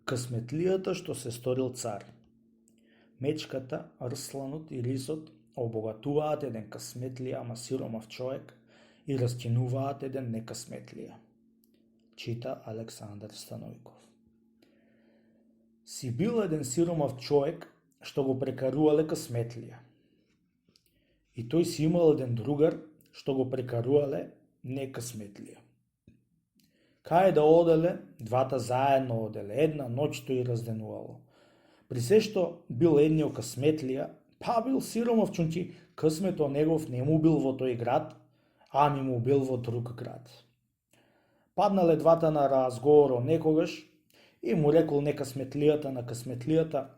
Късметлијата што се сторил цар. Мечката, рсланот и рисот обогатуваат еден късметлија, ама сиромав човек и раскинуваат еден некъсметлија. Чита Александар Станојков. Си бил еден сиромав човек што го прекарувале късметлија. И тој си имал еден другар што го прекарувале некъсметлија. Кај да оделе, двата заедно оделе, една ноќ тој разденувало. При се што бил едниот късметлија, па бил сиромав чунки късмето негов не му бил во тој град, ами му бил во друг град. Паднале двата на разговор некогаш и му рекол некъсметлијата на късметлијата: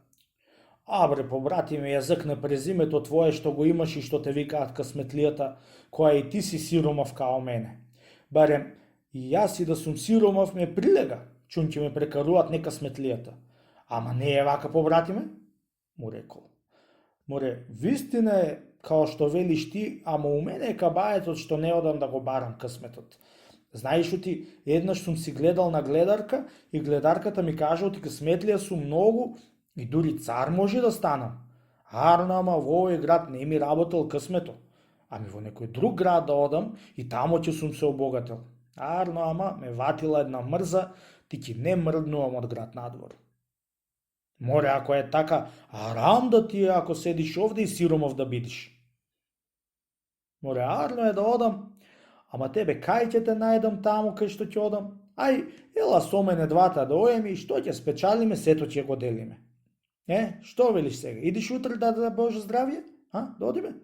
"Абре, побратиме, ја зъкне презимето твое што го имаш и што те викаат късметлијата, која и ти си сиромав као мене. Барем и јас и да сум сиромав ме прилега, чунки ме прекаруваат некъсметлијата. Ама не е вака, побратиме?" му рекол. "Море, вистина е, као што велиш ти, ама у мене е кабаетот што не одам да го барам късметот. Знаеш ти, еднаш сум си гледал на гледарка и гледарката ми кажа оти късметлија сум многу и дури цар може да станам. Арно, ама во овој град не ми работел късмето. Ами во некој друг град да одам и тамо ќе сум се обогател. Арно, ама ме ватила една мрза, ти ќе не мрднувам од град надвор. Море, ако е така, арам да ти е ако седиш овде и сиромов да бидиш. Море, арно е да одам, ама тебе кај ќе те најдам таму кај што ќе одам? Ај, ела со мене двата да оеме и што ќе спечалиме, сето ќе го делиме. Што велиш сега? Идиш утре да Боже здравје? Да одиме?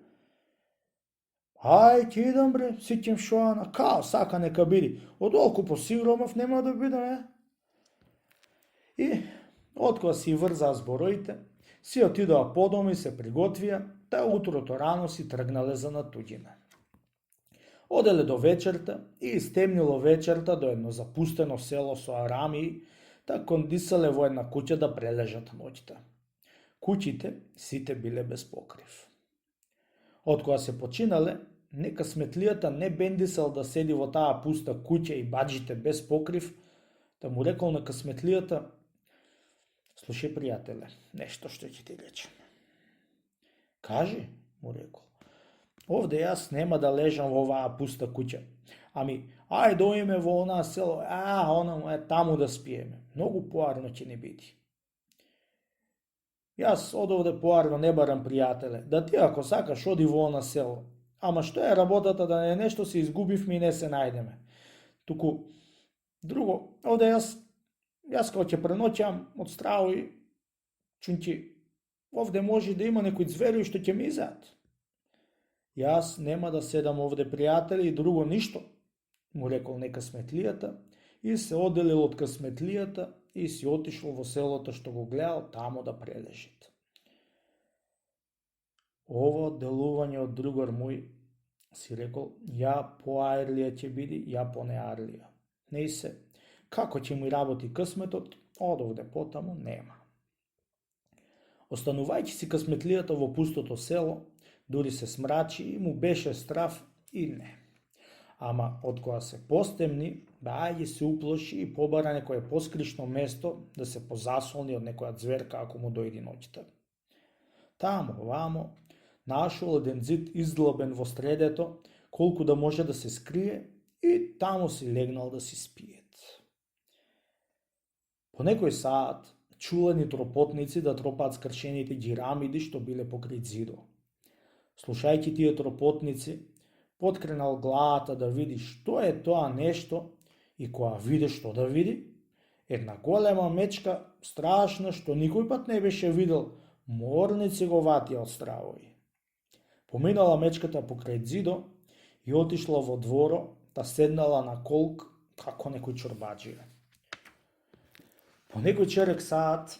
Ај, ќе идам бре, сиќем шоана, као сака нека биди. Одолку по сиромов нема да бидам, И откога си врзаа збороите, си отидоа по дома и се приготвија, та утрото рано си тргнале за натуѓина. Оделе до вечерта и стемнило вечерта до едно запустено село со арамии, та кондисале во една куќа да прележат ноќта. Куќите сите биле без покрив. Откога се починале, некъсметлијата не бендисал да седи во таа пуста куќа и баџите без покрив, да му рекол на късметлијата: "Слушај, пријателе, нешто што ќе ти речем." "Кажи," му рекол. "Овде јас нема да лежам во оваа пуста куќа. Ами, ајде доиме во онаа село, онаму е таму да спиеме. Многу поарно ќе ни биди." "Јас од овде поарно не барам, пријателе, да ти ако сакаш оди во она село. Ама што е работата да не нешто се изгубивме и не се најдеме. Туку, друго, овде јас као ќе преноќам од страови, чунки овде може да има некои зверови што ќе ме изеат." "Јас нема да седам овде, пријатели, и друго ништо," му рекол некъсметлијата и се оделил од късметлијата и си отишол во селото што го гледал тамо да прележит. "Ово делување од другар мој," си рекол, "ја поајрлија ќе биди, ја понеарлија. Не се, како ќе ми работи късметот, од овде потаму нема." Останувајќи си късметлијата во пустото село, дури се смрачи и му беше страф и не. Ама откога се постемни, баје се уплаши и побара некое поскришно место да се позасолни од некоја зверка ако му дојди ноќта. Тамо, вамо, нашол еден зид издлабен во средето, колку да може да се скрие, и тамо си легнал да си спиет. По некој саат чулени тропотници да тропаат скршените џирамиди што биле покрај зидо. Слушајќи тие тропотници, поткренал главата да види што е тоа нешто и кога виде што да види, една голема мечка, страшна, што никој пат не беше видел, морници го ватија од стравови. Поминала мечката покрај зидо и отишла во дворо, та седнала на колк како некој чорбаџија. По некој черек саат,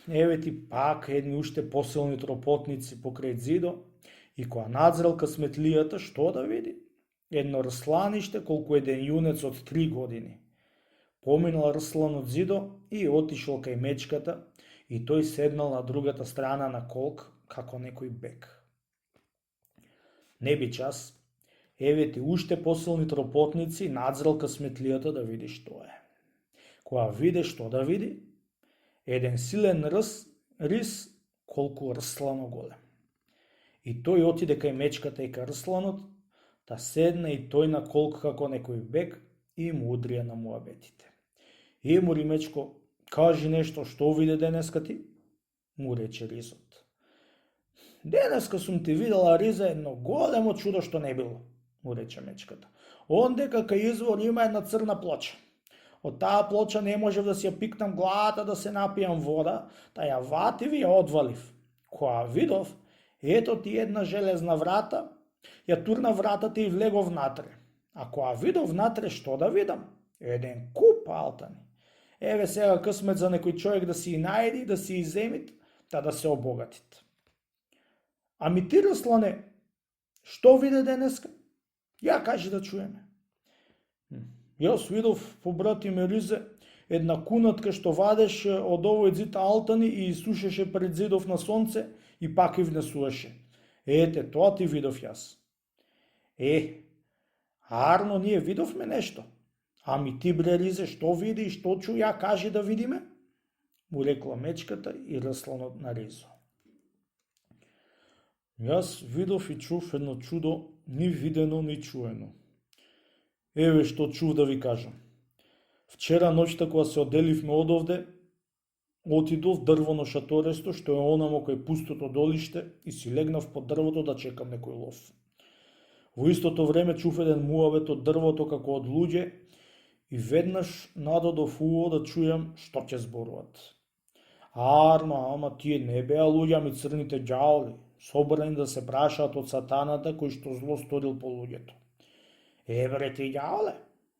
евети пак едни уште посилни тропотници покрај зидо и кога надзрел късметлијата, што да види? Едно рсланиште колку еден јунец од 3 години. Поминал рсланот зидо и отишол кај мечката и тој седнал на другата страна на колк како некој бек. Не би час, евети уште посилни тропотници надзрел късметлијата да види што е. Кога виде што да види, Еден силен рис колку рслано голем. И тој отиде кај мечката и кај рсланот, та седна и тој на колк како некој бек и му удрија на муабетите. Мури мечко, кажи нешто, што виде денеска ти? Му рече ризот. Денеска сум ти видела, риза, едно големо чудо што не било, му рече мечката. Ондека кај извор има една црна плоча. Од таа плоча не можев да си ја пикнам главата да се напијам вода, та ја ватив и ја одвалив. Која видов, ето ти една железна врата, ја турна вратата и влегов внатре. А која видов внатре, што да видам? Еден куп алтани. Еве сега късмет за некој човек да си најди, да си иземит, та да се обогатит. Ами ти, Рслане, што виде денеска? Ја кажи да чуеме. Јас видов, побрати ме Ризе, една кунатка што вадеше од овој зид алтани и сушеше пред зидов на сонце и пак и внесуваше. Ете, тоа ти видов јас. Арно, ние видовме нешто. Ами ти, бре Ризе, што види и што чу, ја кажи да видиме? Му рекла мечката и Рсланот на Ризо. Јас видов и чув едно чудо, ни видено, ни чуено. Еве што чув да ви кажам. Вчера ноќта кога се оделивме одовде, отидов дрвоно шаторесто, што е онамо кај пустото долиште, и си легнав под дрвото да чекам некој лов. Во истото време чув еден муабет од дрвото како од луѓе и веднаш надодов уво да чујам што ќе зборуват. Арно, ама тие не беа луѓе, ами црните ѓаоли, собрани да се прашаат од сатаната кој што зло сторил по луѓето. Бре ти ѓаоле,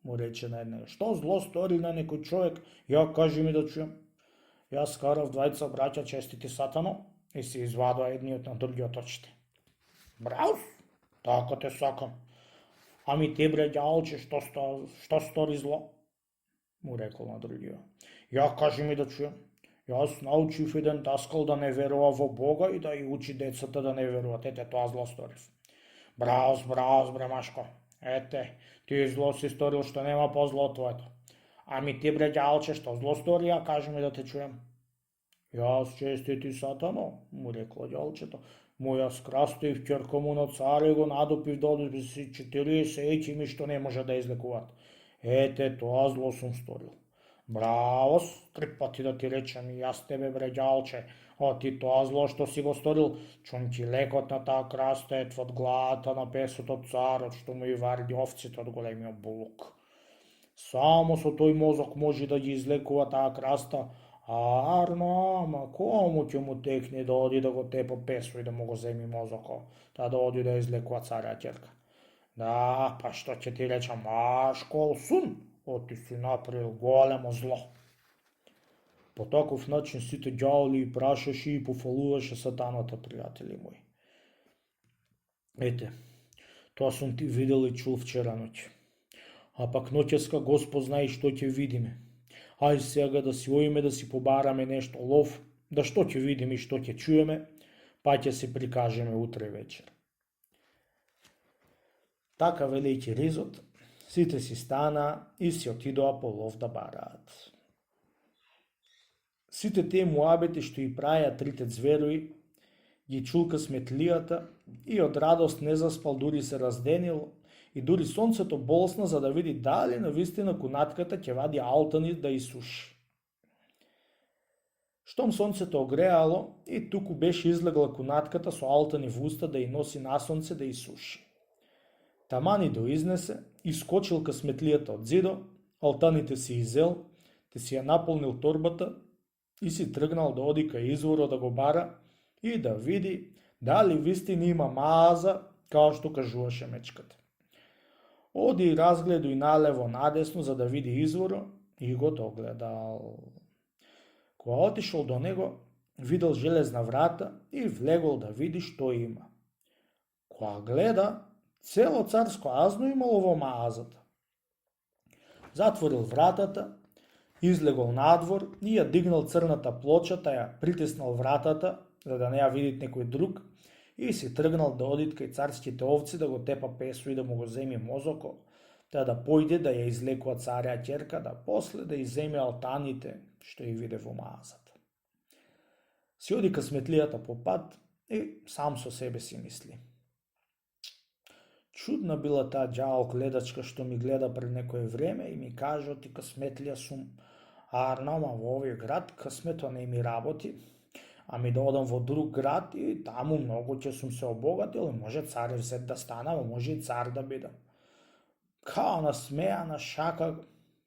му рече на еднега, што зло стори на некој човек, ја кажи ми да чујам. Јас карав двајца браќа честити сатано и се извадува едниот на другиот очите. Браус, така те сакам. Ами ти, бре ѓаолче, што стори зло? Му рекол на другиот. Ја кажи ми да чујам. Јас научив еден таскал да не верува во Бога и да и учи децата да не веруваат. Ете, тоа зло сторив. Браус, бре машко. Ете, ти зло си сторил што нема по-зло од твоето. Ами ти, бре ѓаолче, што зло стори, ја кажи ми да те чујам. Јас честити сатано, му рекло ѓаолчето. Му јас крастив ќерко му на царе, го надупив да одби си 40 екими што не може да излекуваат. Ете, тоа зло сум сторил. Браво, 3 пати да ти речем и јас тебе, бре ѓаолче, а ти тоа зло што си го сторил, чум ти лекот на таа крастет од главата на песото царот што му и варди овците од големиот булук. Само со тој мозок може да ги излекува таа краста, арно, ама кому ќе му текне да оди да го тепа песо и да му го земи мозоко, та да оди да излекува царја ќерка. Да, па што ќе ти речам, Машко, сун, ти си направил големо зло. По таков начин сите ѓаоли прашаше и пофалуваше сатаната, пријатели мои. Ете, тоа сум ти видел и чул вчера ноќе. А пак ноќеска Господ знае што ќе видиме. Ај сега да си оиме да си побараме нешто лов, да што ќе видиме и што ќе чуеме, па ќе се прикажеме утре вечер. Така велејќи Ризот, сите си стана и си отидоа по лов да бараат. Сите тие муабети што и праја трите зверои, ги чулка сметлијата и од радост не заспал, дури се разденил и дури сонцето болсна за да види дали навистина кунатката ќе вади алтани да изсуши. Штом сонцето огреало и туку беше излегла кунатката со алтани в уста да ја носи на сонце да изсуши. Тамани до изнесе, искочил ка сметлијата од зидо, алтаните си изел, те си ја наполнил торбата и си тргнал да оди кај изворот да го бара и да види дали вистина има мааза, као што кажуваше мечката. Оди и разгледу и налево надесно за да види изворот и го догледал. Кога отишол до него, видел железна врата и влегол да види што има. Кога гледа, цело царско азно имало во маазата. Затворил вратата, излегол надвор и ја дигнал црната плочата, ја притиснал вратата, за да не ја видит некој друг, и си тргнал да оди кај царските овци да го тепа песо и да му го земи мозоко, да појде да ја излекува царја ќерка, да после да иземе алтаните што ја виде во маазата. Си оди късметлијата по пат и сам со себе си мисли. Чудна била таа ѓавол гледачка што ми гледа пред некое време и ми кажа ти късметлија сум, ама во овој град късмето не ми работи, ами да одам во друг град и таму многу ќе сум се обогатил и може царев зет да станам, може и цар да бидам. Као насмеана шака,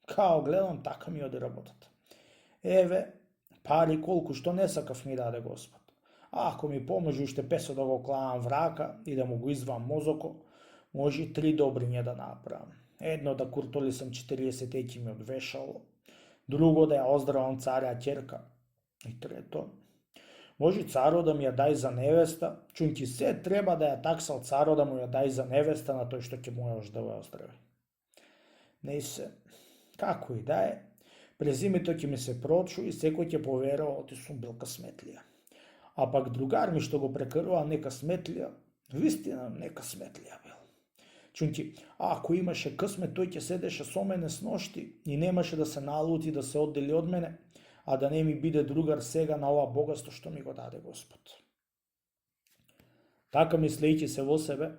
као гледам, така ми оди работата. Еве, пари колку што не сакав ми даде Господ. Ако ми поможи уште 500 да го клавам врака и да му го извам мозоко, може и 3 добриња да направам. Едно да куртолисам 40 екими од вешало, друго да ја оздравам царја ќерка, и трето, може царо да ми ја дај за невеста, чунки се треба да ја таксал царо да му ја дај за невеста на тој што ќе му ја да оздрави. Не се, како и да е, презимето ќе ми се прочу и секој ќе поверува оти сум бил късметлија. А пак другар ми што го прекарува нека сметлија, вистина нека сметлија бил. Чунки, ако имаше късмет, тој ќе седеше со мене с ношти и немаше да се налути да се оддели од мене, а да не ми биде другар сега на ова богатство што ми го даде Господ. Така мислејќи се во себе,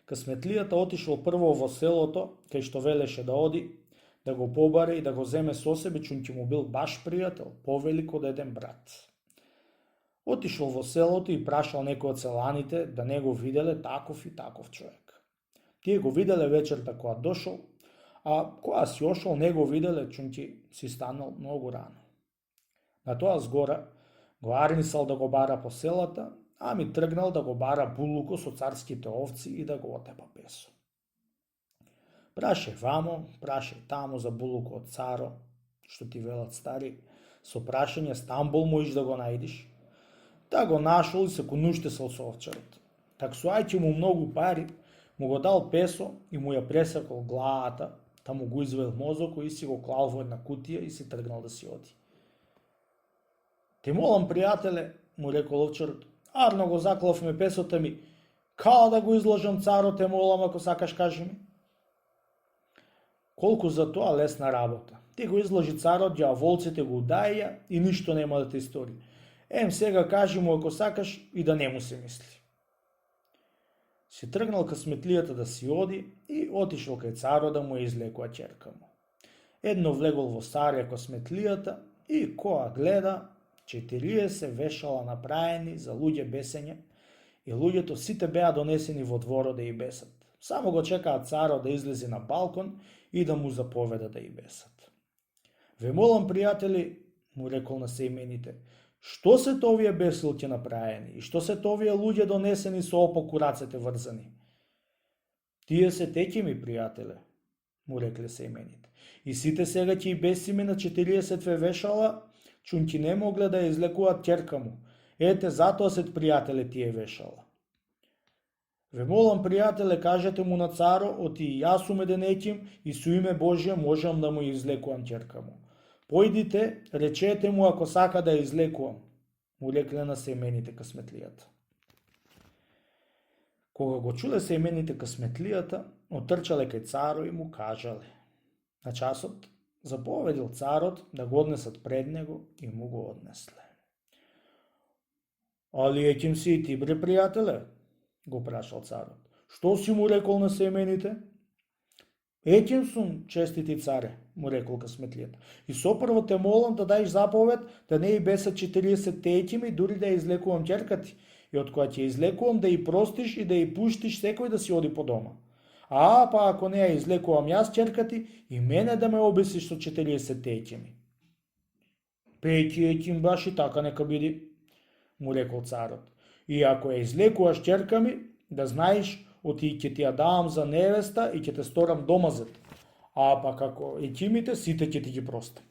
късметлијата отишол прво во селото, кај што велеше да оди, да го побаре и да го земе со себе, чунки му бил баш пријател, повелик од еден брат. Отишол во селото и прашал некој од селаните да не го виделе таков и таков човек. Тие го виделе вечерта кога дошол, а кога си ошол не го виделе, чунки си станал многу рано. На тоа згора го арнисал да го бара по селата, ами тргнал да го бара булуко со царските овци и да го отепа песо. Прашај вамо, прашај тамо за булуко од царо, што ти велат стари, со прашање Стамбул можеш да го најдиш. Та го нашол и се конуштесал со овчарот. Таксувајќи му многу пари, му го дал песо и му ја пресекол главата, та му го извел мозоко и си го клал во една кутија и си тргнал да си оди. Те молам, пријателе, му рекол овчарот, арно го заклавме песото ми, као да го изложам царо, те молам, ако сакаш кажи ми. Колку за тоа лесна работа. Ти го изложи царот, ѓаволците го удаја и ништо нема да те истори. Сега кажи му ако сакаш и да не му се мисли. Си тргнал късметлијата да си оди и отишол кај царо да му излекува ќерка му. Едно влегол во сарја късметлијата и која гледа 40 вешала направени за луѓе бесење и луѓето сите беа донесени во дворот да и бесат. Само го чекаат царо да излезе на балкон и да му заповеда да и бесат. Ве молам, пријатели, му рекол на сеимените, што се то овие бесилки направени и што се то овие луѓе донесени со опоку рацете врзани? Тие се текими, пријателе, му рекле сеимените. И сите сега ќе и бесиме на 40 вешала, чунки не могле да ја излекуваат ќерка му. Ете, затоа сет пријателе тие вешала. Ве молам, пријателе, кажете му на царо, оти и јас сум еден еким и со име Божје можам да му излекувам ќерка му. Појдите, речете му ако сака да ја излекувам, му рекле на сеимените късметлијата. Кога го чуле сеимените късметлијата, отрчале кај царо и му кажале. На часот заповедил царот да го однесат пред него и му го однесле. Али еким си и ти, бре, пријателе? Го прашал царот. Што си му рекол на сеимените? Еким сум, честити царе, му рекол късметлијата. И сопрво те молам да дајш заповед да не и бесат 40 екими, дури да ја излекувам ќерка ти. И од која ќе излекувам да и простиш и да и пуштиш секој да си оди по дома. А па ако не ја излекувам јас ќерка ти, и мене да ме обесиш со 40 екими. Пејки еким баш и така нека биди, му рекол царот. И ако ја излекуваш ќерка ми, да знаеш, оти ќе ти ја давам за невеста и ќе те сторам домазет. А па како екимите, сите ќе ти ги простам.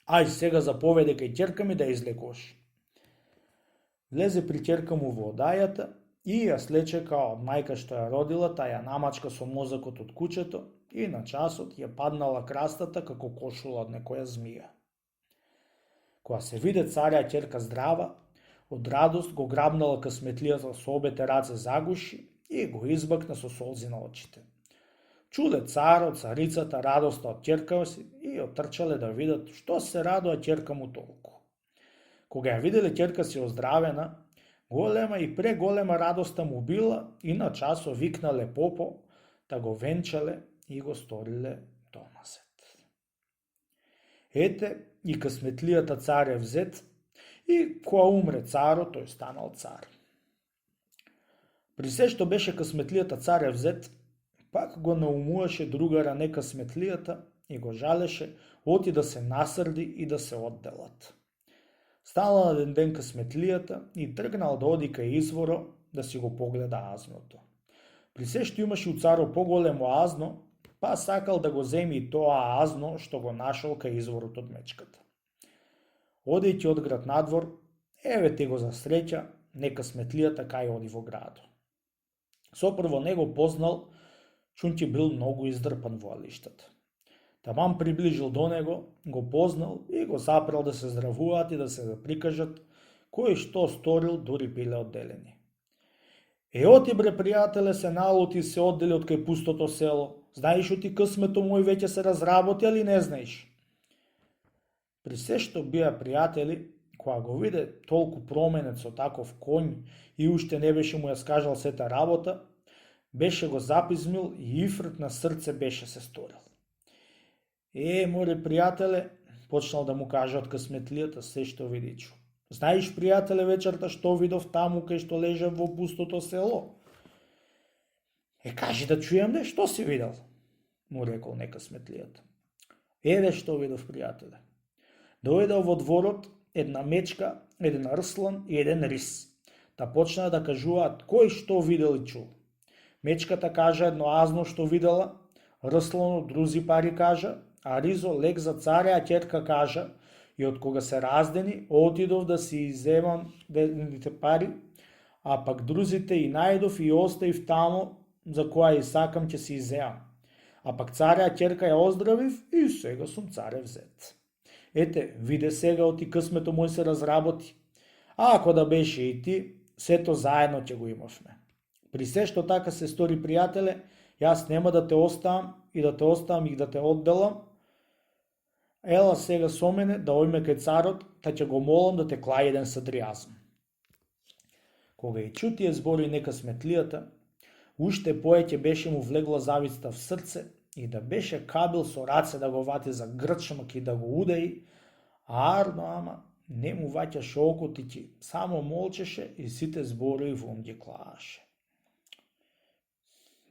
Ај сега заповеде кај ќерка ми да ја излекуваш. Влезе при ќерка му во одајата и ја слече као од мајка што ја родила, та ја намачка со мозокот од кучето и на часот ја паднала крастата како кошула од некоја змија. Кога се виде царја ќерка здрава, од радост го грабнала късметлијата со обете раце загуши и го избакна со солзи на очите. Чуле царот, царицата радоста од ќерка си и отрчале да видат што се радува ќерка му толку. Кога ја виделе ќерка си оздравена, голема и преголема радоста му била и на часо викнале попо, да го венчале и го сториле домасет. Ете и късметлијата царев зет, и кога умре царот, тој станал цар. При се што беше късметлијата царев зет, пак го наумуваше другара некъсметлијата и го жалеше, оти да се насрди и да се одделат. Стала на ден късметлијата и тргнал да оди кај изворо да си го погледа азното. При се што имаше у царо поголемо азно, па сакал да го земи и тоа азно што го нашол кај изворот од мечката. Одејќи од град надвор, еве те го засреќа некъсметлијата кај оди во градо. Сопрво не го познал, чунти бил многу издрпан во алиштата. Таман приближил до него, го познал и го запрел да се здравуваат и да се прикажат кој што сторил, дури биле одделени. Оти бре, пријателе, се налути и се оддели од кај пустото село. Знаеш оти късмето мој веќе се разработи, али не знаеш? При се што бија пријатели, кога го виде толку променет со таков конј и уште не беше му ја скажал сета работа, беше го запизмил и ифрт на срце беше се сторил. Море, пријателе, почнал да му каже од късметлијата се што види чу. Знаеш, пријателе, вечерта што видов таму кај што лежа во пустото село? Кажи да чујам де, што си видел? Му рекол некъсметлијата. Еве што видов, пријателе. Дојдел во дворот една мечка, еден рслан и еден рис. Да почнаа да кажуваат кој што видел и чул. Мечката кажа едно азно што видела, рсланот друзи пари кажа, а ризо лек за царе, а ќерка кажа, и од кога се раздени, отидов да си иземам дените пари, а пак друзите и најдов и оставив тамо, за која и сакам ќе си изеам. А пак царе, а ќерка ја оздравив и сега сум царев зет. Ете, виде сега оти късмето мој се разработи. А ако да беше и ти, сето заедно ќе го имавме. При се што така се стори, пријателе, јас нема да те оставам и да те одделам. Ела сега со мене да ојме кај царот, та ќе го молам да те клај еден садријазм. Кога и чу тие збори некъсметлијата, уште поеќе беше му влегла зависта в срце и да беше кабил со раце да го вати за грчмак и да го удаи, арно ама не му ваќаше окотики, само молчеше и сите зборови во ум ги клааше.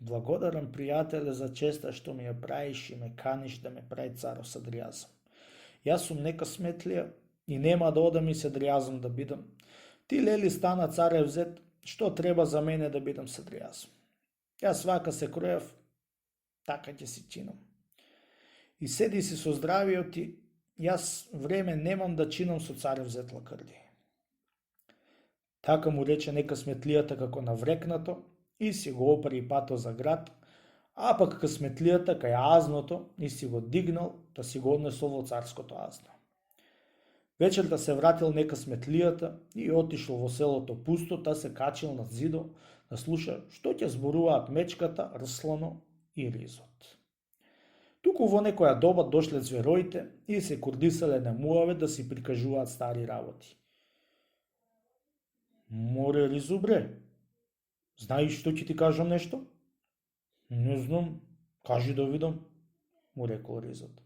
Благодарам, пријателе, за честа што ми ја правиш и ме каниш да ме прави царо садријазм. Јас сум некъсметлија и нема да одам и садријазм да бидам. Ти, лели, стана царев зет, што треба за мене да бидам садријазм? Јас вака се кројав, така ќе си чинам. И седи си со здравиот ти, јас време немам да чинам со царев зет лакрди. Така му рече некъсметлијата како наврекнато и си го опари пато за град, а пак късметлијата кај азното и си го дигнал да си го однесол во царското азно. Вечерта се вратил некъсметлијата и отишол во селото пусто, та се качил над зидо да слуша што ќе зборуваат мечката, рслано и ризот. Туку во некоја доба дошле звероите и се курдисале на муаве да си прикажуваат стари работи. Море, ризу, бре, знаеш што ќе ти кажам нешто? Не знам, кажи да видам, му рекол ризот.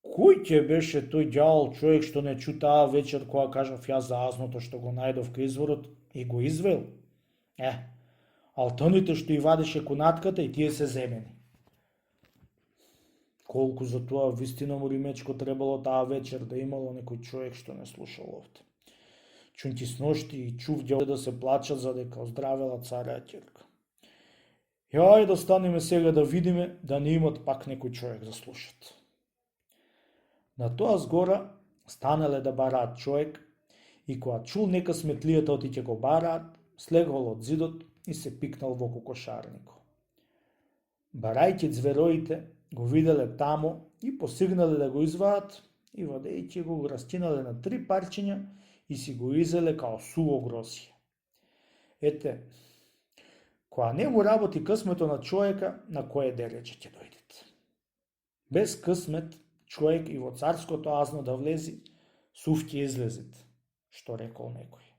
Кој ќе беше тој ѓавол човек што не чу таа вечер кога кажав јас за азното што го најдов кај изворот и го извел? Алтаните што и вадеше кунатката и тие се земени. Колку за тоа вистина му римечко требало таа вечер да имало некој човек што не слушал овде. Чунти сношти и чув ѓаволите да се плачат за дека оздравела цареја ќерка. Јај да станеме сега да видиме да не имат пак некој човек да слушат. На тоа згора станале да бараат човек и кога чул некъсметлијата оти ќе го бараат, слегол од зидот и се пикнал во кокошарнико. Барајќи звероите го виделе тамо и посигнале да го изваат и водејќи го растинале на 3 парчиња и си го изеле као суво грозје. Ете, кога не му работи късмето на човека, на кое делеџе ќе дојдете. Без късмет човек и во царското азно да влези, сув ќе излезете. што рекол некој.